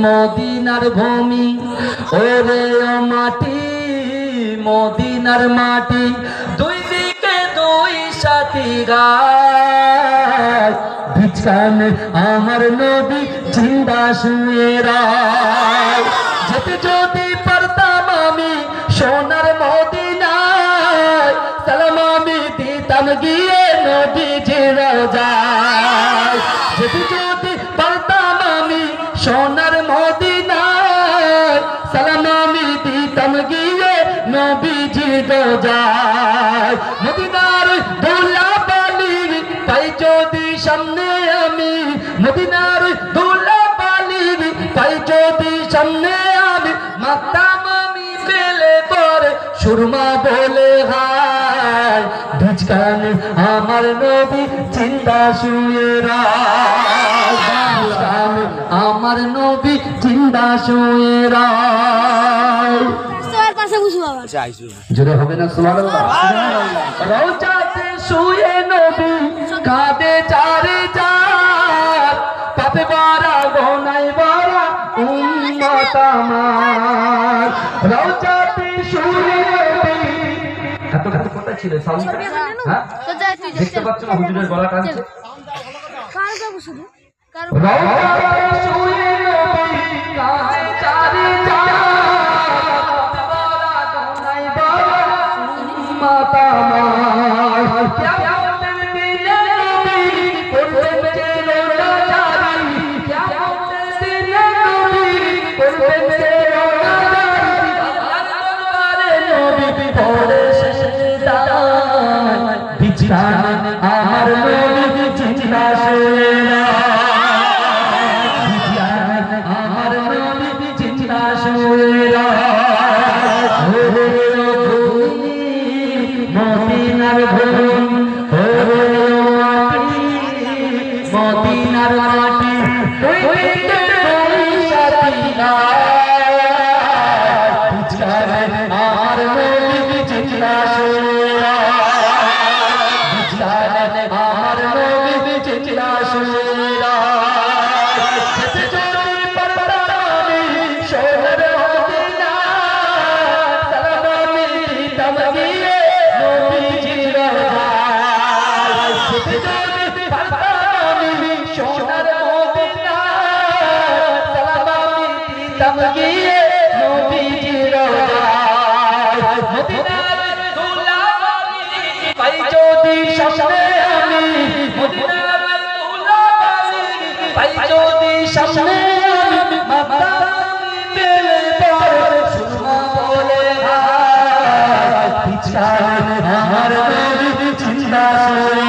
মদিনার ভূমি ওরে ও মাটি মদিনার মাটি দুই দিকে দুই সাথী গায় বিছানে আমার নবী জিন্দা শুয়ে রায় যেতে যদি পারতাম আমি সোনার মদিনায় সালাম আমি দিতাম গিয়ে নবীজির রওজায় যেতে যদি পারতাম আমি সোনার মদিনায় সালাম আমি দিতাম গিয়ে নবীজির রওজায় মদিনার ধুলাবালি পাই যদি সামনে আমি মদিনার ধুলাবালি পাই যদি সামনে আমি মাতাম আমি পেলে পরে সুরমা বলে হায় বিছানে আমার নবী জিন্দা শুয়ে রায় আমার নবী জিন্দা শুয়ে রায় জোরে হবে না সুবহানাল্লাহ রওজাতে শুয়ে নবী কাঁদে চারে চার পাপে ভরা গোনায় ভরা উম্মত আমার রওজাতে শুয়ে নবী এত কথা ছিল সাউন্ড হ্যাঁ দেখতে পাচ্ছ না হুজুরের গলা টানছে কার গাবো শুধু রওজাতে শুয়ে নবী কাঁদে চারে চার আমার নবী জিন্দা শুয়ে রায় আমার নবী জিন্দা শুয়ে রায় মদিনার ভূমি মদিনার মাটি দুই সাথী গায় আমার নবী জিন্দা শুয়ে রায় আমার নবী জিন্দা শুয়ে রায় যদি পারতাম আমি সোনার মদিনা সালাম আমি দিতাম গিয়ে নবীজির রওজায় যদি পারতাম আমি সোনার মদিনা সালাম আমি দিতাম গিয়ে নবীজির রওজায় মদিনার ধুলাবালি পাই যদি সামনে আমি মদিনার ধুলাবালি পাই যদি সামনে আমি মাতাম আমি পেলে পরে সুরমা বলে হায় বিছানে আমার নবী জিন্দা শুয়ে